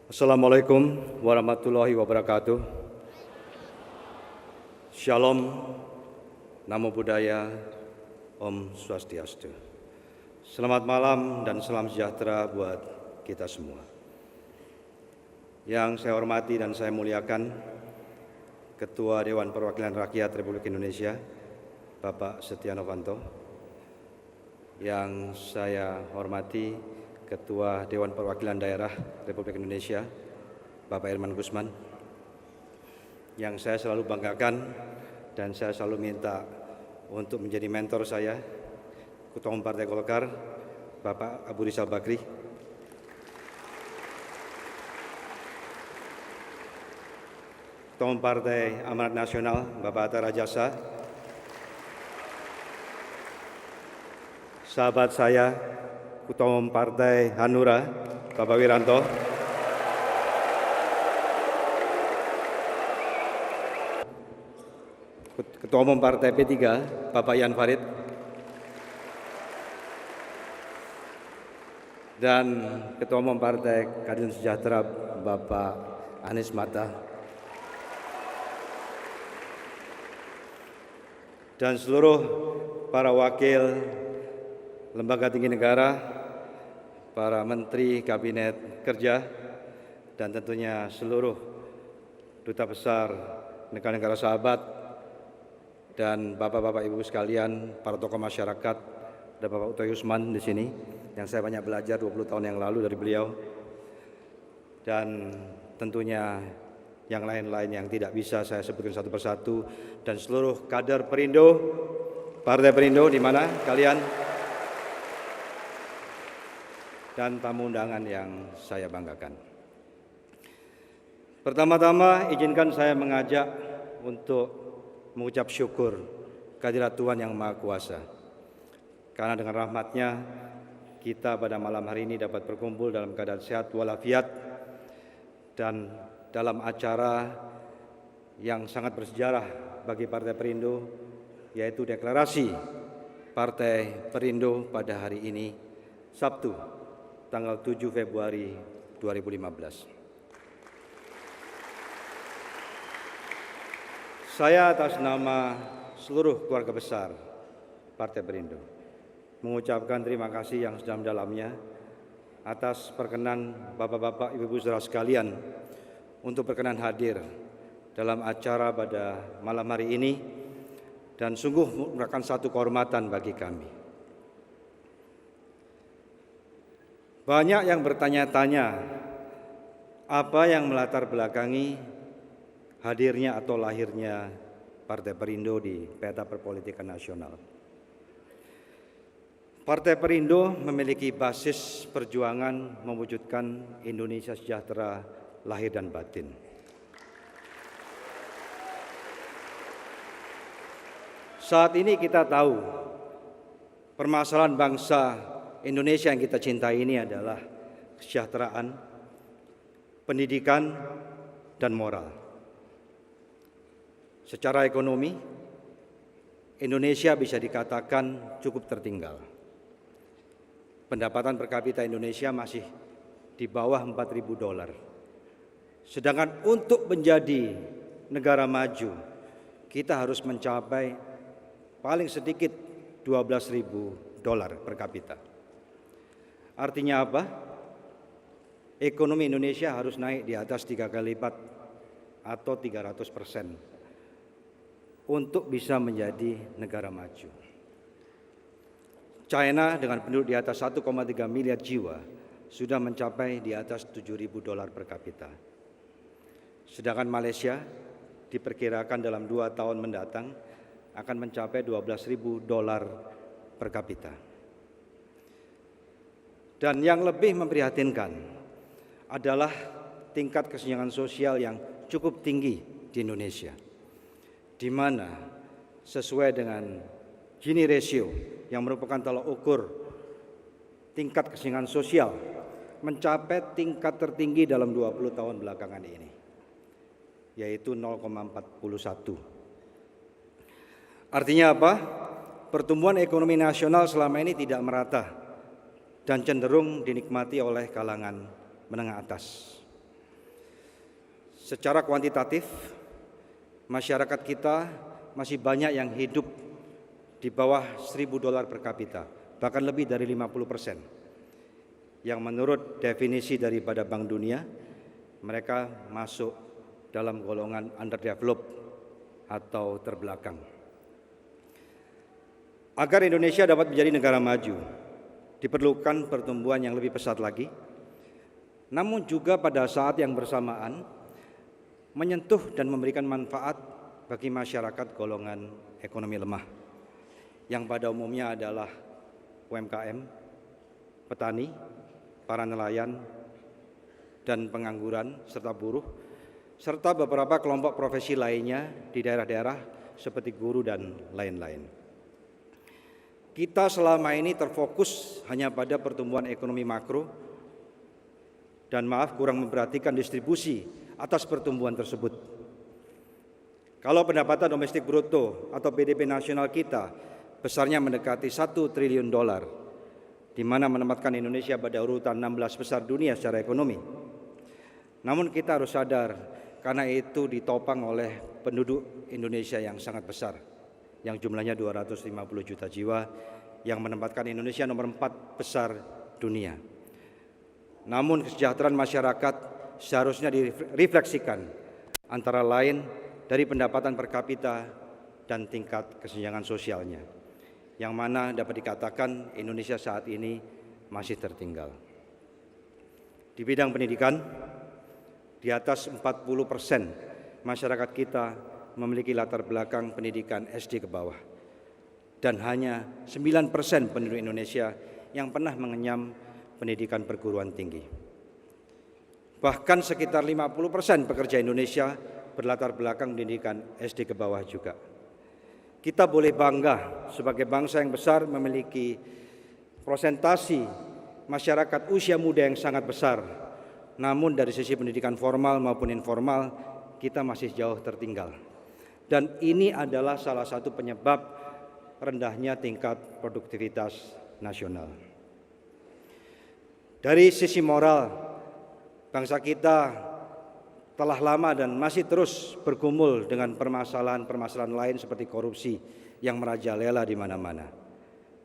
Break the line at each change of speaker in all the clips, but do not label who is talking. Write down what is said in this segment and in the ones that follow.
Assalamualaikum warahmatullahi wabarakatuh. Shalom, Namo Buddhaya, Om Swastiastu. Selamat malam dan salam sejahtera buat kita semua. Yang saya hormati dan saya muliakan Ketua Dewan Perwakilan Rakyat Republik Indonesia, Bapak Setia Novanto. Yang saya hormati Ketua Dewan Perwakilan Daerah Republik Indonesia, Bapak Irman Gusman. Yang saya selalu banggakan dan saya selalu minta untuk menjadi mentor saya, Ketua Umum Partai Golkar, Bapak Abu Rizal Bakri. Ketua Umum Partai Amanat Nasional, Bapak Hatta Rajasa. Sahabat saya, Ketua Umum Partai Hanura, Bapak Wiranto. Ketua Umum Partai P3, Bapak Ian Farid. Dan Ketua Umum Partai Keadilan Sejahtera, Bapak Anies Mata. Dan seluruh para wakil lembaga tinggi negara, para menteri kabinet kerja, dan tentunya seluruh duta besar negara-negara sahabat, dan bapak-bapak ibu sekalian, para tokoh masyarakat, ada Bapak Utoy Usman di sini, yang saya banyak belajar 20 tahun yang lalu dari beliau, dan tentunya yang lain-lain yang tidak bisa saya sebutkan satu persatu, dan seluruh kader Perindo, Partai Perindo di mana kalian, dan tamu undangan yang saya banggakan. Pertama-tama izinkan saya mengajak untuk mengucap syukur kehadirat Tuhan Yang Maha Kuasa. Karena dengan rahmat-Nya kita pada malam hari ini dapat berkumpul dalam keadaan sehat walafiat dan dalam acara yang sangat bersejarah bagi Partai Perindo, yaitu deklarasi Partai Perindo pada hari ini, Sabtu, tanggal 7 Februari 2015. Saya atas nama seluruh keluarga besar Partai Perindo mengucapkan terima kasih yang sedalam-dalamnya atas perkenan Bapak-bapak, Ibu-ibu saudara sekalian untuk berkenan hadir dalam acara pada malam hari ini, dan sungguh merupakan satu kehormatan bagi kami. Banyak yang bertanya-tanya apa yang melatar belakangi hadirnya atau lahirnya Partai Perindo di peta perpolitikan nasional. Partai Perindo memiliki basis perjuangan mewujudkan Indonesia sejahtera lahir dan batin. Saat ini kita tahu permasalahan bangsa Indonesia yang kita cintai ini adalah kesejahteraan, pendidikan, dan moral. Secara ekonomi, Indonesia bisa dikatakan cukup tertinggal. Pendapatan per kapita Indonesia masih di bawah $4.000. Sedangkan untuk menjadi negara maju, kita harus mencapai paling sedikit $12.000 per kapita. Artinya apa? Ekonomi Indonesia harus naik di atas 3 kali lipat atau 300% untuk bisa menjadi negara maju. China dengan penduduk di atas 1,3 miliar jiwa sudah mencapai di atas $7.000 per kapita. Sedangkan Malaysia diperkirakan dalam 2 tahun mendatang akan mencapai $12.000 per kapita. Dan yang lebih memprihatinkan adalah tingkat kesenjangan sosial yang cukup tinggi di Indonesia, di mana sesuai dengan Gini ratio yang merupakan tolak ukur tingkat kesenjangan sosial mencapai tingkat tertinggi dalam 20 tahun belakangan ini, yaitu 0,41. Artinya apa? Pertumbuhan ekonomi nasional selama ini tidak merata dan cenderung dinikmati oleh kalangan menengah atas. Secara kuantitatif, masyarakat kita masih banyak yang hidup di bawah $1.000 per kapita, bahkan lebih dari 50%. Yang menurut definisi daripada Bank Dunia, mereka masuk dalam golongan underdeveloped atau terbelakang. Agar Indonesia dapat menjadi negara maju, diperlukan pertumbuhan yang lebih pesat lagi, namun juga pada saat yang bersamaan menyentuh dan memberikan manfaat bagi masyarakat golongan ekonomi lemah, yang pada umumnya adalah UMKM, petani, para nelayan, dan pengangguran serta buruh, serta beberapa kelompok profesi lainnya di daerah-daerah seperti guru dan lain-lain. Kita selama ini terfokus hanya pada pertumbuhan ekonomi makro dan kurang memperhatikan distribusi atas pertumbuhan tersebut. Kalau pendapatan domestik bruto atau PDB nasional kita besarnya mendekati $1 triliun, di mana menempatkan Indonesia pada urutan 16 besar dunia secara ekonomi. Namun kita harus sadar, karena itu ditopang oleh penduduk Indonesia yang sangat besar, yang jumlahnya 250 juta jiwa, yang menempatkan Indonesia nomor 4 besar dunia. Namun kesejahteraan masyarakat seharusnya direfleksikan antara lain dari pendapatan per kapita dan tingkat kesenjangan sosialnya, yang mana dapat dikatakan Indonesia saat ini masih tertinggal. Di bidang pendidikan, di atas 40% masyarakat kita memiliki latar belakang pendidikan SD ke bawah, dan hanya 9% penduduk Indonesia yang pernah mengenyam pendidikan perguruan tinggi. Bahkan sekitar 50% pekerja Indonesia berlatar belakang pendidikan SD ke bawah juga. Kita boleh bangga sebagai bangsa yang besar memiliki prosentasi masyarakat usia muda yang sangat besar. Namun dari sisi pendidikan formal maupun informal, kita masih jauh tertinggal. Dan ini adalah salah satu penyebab rendahnya tingkat produktivitas nasional. Dari sisi moral, bangsa kita telah lama dan masih terus bergumul dengan permasalahan-permasalahan lain seperti korupsi yang merajalela di mana-mana.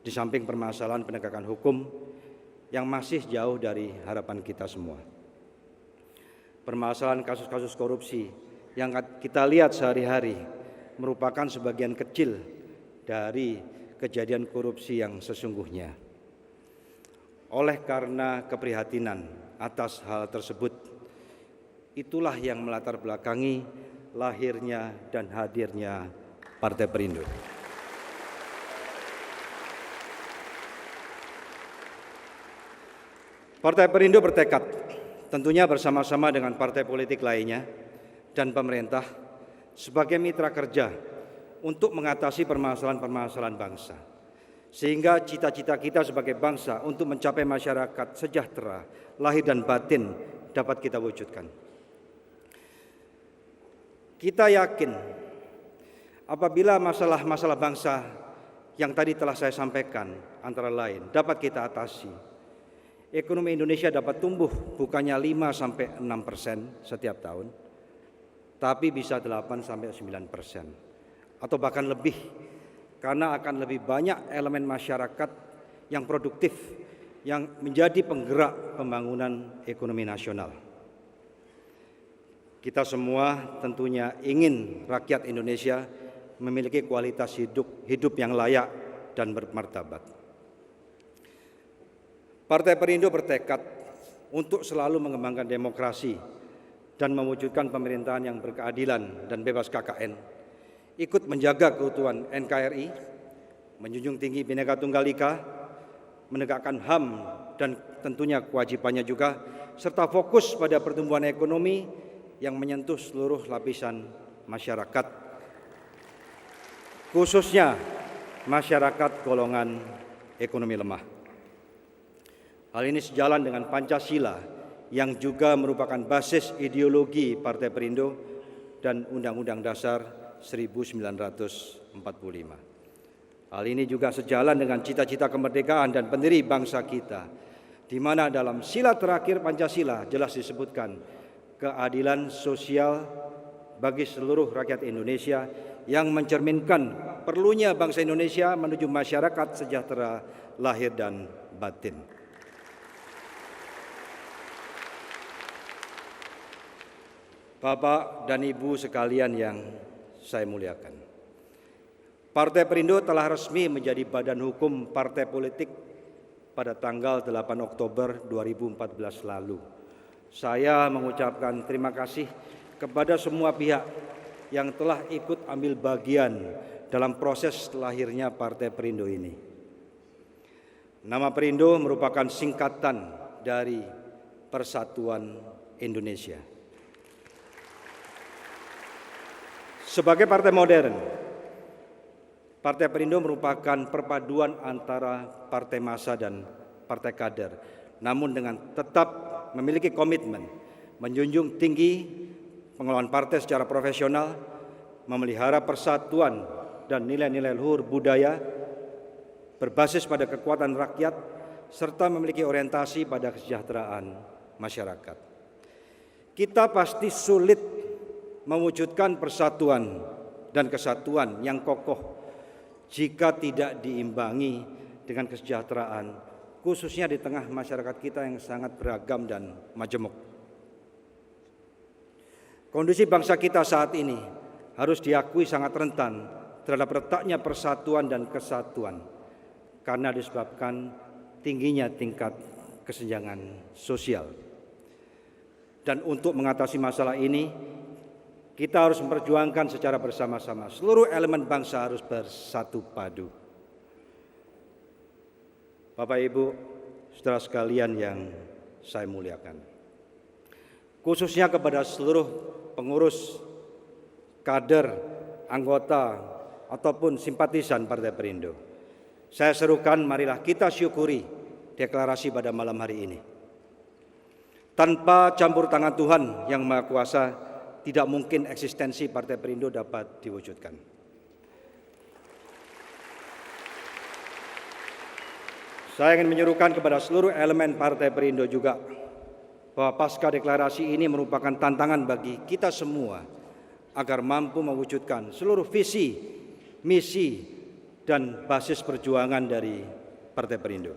Di samping permasalahan penegakan hukum yang masih jauh dari harapan kita semua. Permasalahan kasus-kasus korupsi yang kita lihat sehari-hari merupakan sebagian kecil dari kejadian korupsi yang sesungguhnya. Oleh karena keprihatinan atas hal tersebut, itulah yang melatar belakangi lahirnya dan hadirnya Partai Perindo. Partai Perindo bertekad, tentunya bersama-sama dengan partai politik lainnya dan pemerintah, sebagai mitra kerja untuk mengatasi permasalahan-permasalahan bangsa. Sehingga cita-cita kita sebagai bangsa untuk mencapai masyarakat sejahtera, lahir dan batin dapat kita wujudkan. Kita yakin apabila masalah-masalah bangsa yang tadi telah saya sampaikan antara lain dapat kita atasi, ekonomi Indonesia dapat tumbuh bukannya 5-6% setiap tahun, tapi bisa 8-9% atau bahkan lebih, karena akan lebih banyak elemen masyarakat yang produktif yang menjadi penggerak pembangunan ekonomi nasional. Kita semua tentunya ingin rakyat Indonesia memiliki kualitas hidup yang layak dan bermartabat. Partai Perindo bertekad untuk selalu mengembangkan demokrasi dan mewujudkan pemerintahan yang berkeadilan dan bebas KKN, ikut menjaga keutuhan NKRI, menjunjung tinggi Bhinneka Tunggal Ika, menegakkan HAM dan tentunya kewajibannya juga, serta fokus pada pertumbuhan ekonomi yang menyentuh seluruh lapisan masyarakat, khususnya masyarakat golongan ekonomi lemah. Hal ini sejalan dengan Pancasila yang juga merupakan basis ideologi Partai Perindo dan Undang-Undang Dasar 1945. Hal ini juga sejalan dengan cita-cita kemerdekaan dan pendiri bangsa kita, di mana dalam sila terakhir Pancasila jelas disebutkan keadilan sosial bagi seluruh rakyat Indonesia yang mencerminkan perlunya bangsa Indonesia menuju masyarakat sejahtera lahir dan batin. Bapak dan Ibu sekalian yang saya muliakan, Partai Perindo telah resmi menjadi badan hukum partai politik pada tanggal 8 Oktober 2014 lalu. Saya mengucapkan terima kasih kepada semua pihak yang telah ikut ambil bagian dalam proses lahirnya Partai Perindo ini. Nama Perindo merupakan singkatan dari Persatuan Indonesia. Sebagai partai modern, Partai Perindo merupakan perpaduan antara partai massa dan partai kader, namun dengan tetap memiliki komitmen menjunjung tinggi pengelolaan partai secara profesional, memelihara persatuan dan nilai-nilai luhur budaya berbasis pada kekuatan rakyat, serta memiliki orientasi pada kesejahteraan masyarakat. Kita pasti sulit mewujudkan persatuan dan kesatuan yang kokoh jika tidak diimbangi dengan kesejahteraan, khususnya di tengah masyarakat kita yang sangat beragam dan majemuk. Kondisi bangsa kita saat ini harus diakui sangat rentan terhadap retaknya persatuan dan kesatuan karena disebabkan tingginya tingkat kesenjangan sosial. Dan untuk mengatasi masalah ini, kita harus memperjuangkan secara bersama-sama. Seluruh elemen bangsa harus bersatu padu. Bapak, Ibu, saudara sekalian yang saya muliakan, khususnya kepada seluruh pengurus, kader, anggota, ataupun simpatisan Partai Perindo, saya serukan, marilah kita syukuri deklarasi pada malam hari ini. Tanpa campur tangan Tuhan yang Maha Kuasa, tidak mungkin eksistensi Partai Perindo dapat diwujudkan. Saya ingin menyerukan kepada seluruh elemen Partai Perindo juga bahwa pasca deklarasi ini merupakan tantangan bagi kita semua agar mampu mewujudkan seluruh visi, misi, dan basis perjuangan dari Partai Perindo.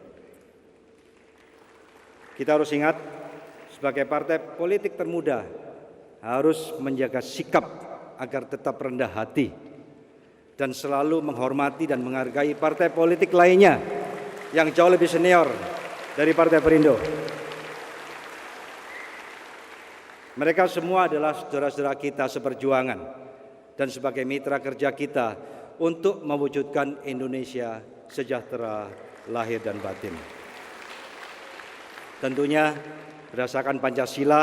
Kita harus ingat, sebagai partai politik termuda, harus menjaga sikap agar tetap rendah hati dan selalu menghormati dan menghargai partai politik lainnya yang jauh lebih senior dari Partai Perindo. Mereka semua adalah saudara-saudara kita seperjuangan dan sebagai mitra kerja kita untuk mewujudkan Indonesia sejahtera lahir dan batin. Tentunya berdasarkan Pancasila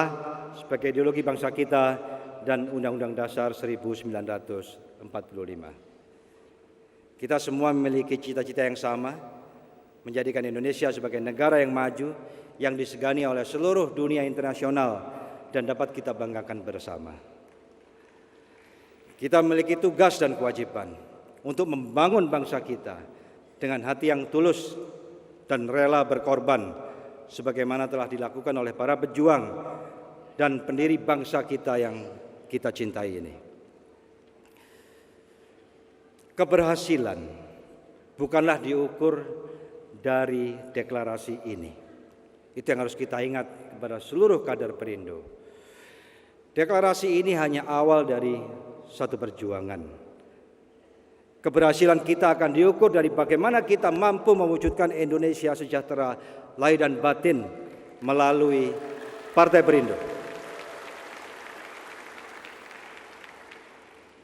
sebagai ideologi bangsa kita dan Undang-Undang Dasar 1945. Kita semua memiliki cita-cita yang sama, menjadikan Indonesia sebagai negara yang maju, yang disegani oleh seluruh dunia internasional dan dapat kita banggakan bersama. Kita memiliki tugas dan kewajiban untuk membangun bangsa kita dengan hati yang tulus dan rela berkorban, sebagaimana telah dilakukan oleh para pejuang dan pendiri bangsa kita yang kita cintai ini. Keberhasilan bukanlah diukur dari deklarasi ini. Itu yang harus kita ingat kepada seluruh kader Perindo. Deklarasi ini hanya awal dari satu perjuangan. Keberhasilan kita akan diukur dari bagaimana kita mampu mewujudkan Indonesia sejahtera lahir dan batin melalui Partai Perindo.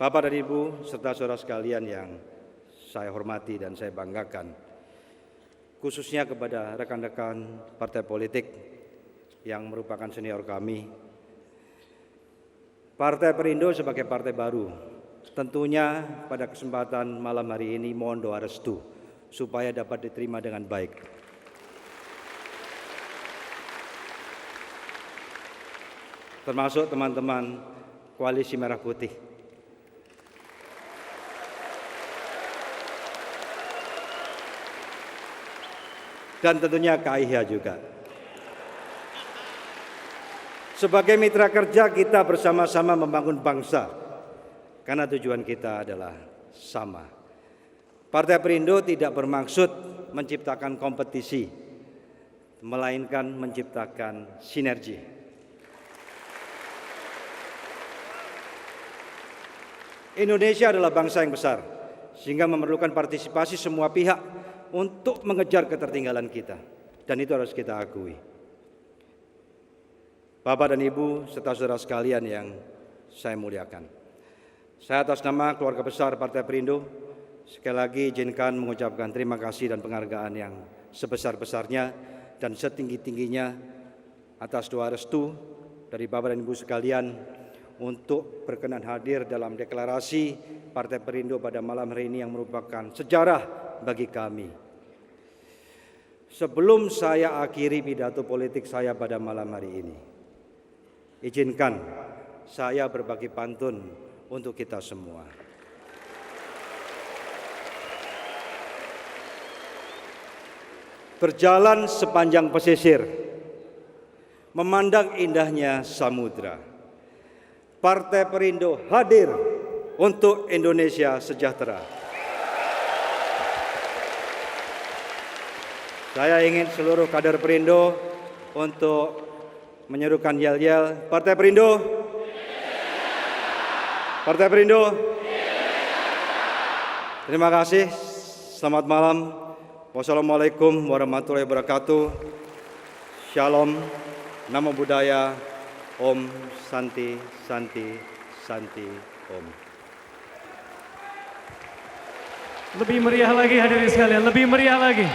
Bapak dan Ibu serta saudara sekalian yang saya hormati dan saya banggakan, khususnya kepada rekan-rekan partai politik yang merupakan senior kami, Partai Perindo sebagai partai baru, tentunya pada kesempatan malam hari ini mohon doa restu supaya dapat diterima dengan baik. Termasuk teman-teman Koalisi Merah Putih. Dan tentunya KIH juga. Sebagai mitra kerja kita bersama-sama membangun bangsa karena tujuan kita adalah sama. Partai Perindo tidak bermaksud menciptakan kompetisi, melainkan menciptakan sinergi. Indonesia adalah bangsa yang besar, sehingga memerlukan partisipasi semua pihak untuk mengejar ketertinggalan kita, dan itu harus kita akui. Bapak dan Ibu serta saudara sekalian yang saya muliakan, saya atas nama keluarga besar Partai Perindo sekali lagi izinkan mengucapkan terima kasih dan penghargaan yang sebesar-besarnya dan setinggi-tingginya atas doa restu dari Bapak dan Ibu sekalian untuk berkenan hadir dalam deklarasi Partai Perindo pada malam hari ini yang merupakan sejarah bagi kami. Sebelum saya akhiri pidato politik saya pada malam hari ini, izinkan saya berbagi pantun untuk kita semua. Berjalan sepanjang pesisir, memandang indahnya samudra, Partai Perindo hadir untuk Indonesia sejahtera. Saya ingin seluruh kader Perindo untuk menyerukan yel-yel, Partai Perindo, Partai Perindo. Terima kasih, selamat malam. Wassalamualaikum warahmatullahi wabarakatuh. Shalom, Namo Buddhaya, Om Santi Santi Santi Om.
Lebih meriah lagi hadirin sekalian, lebih meriah lagi.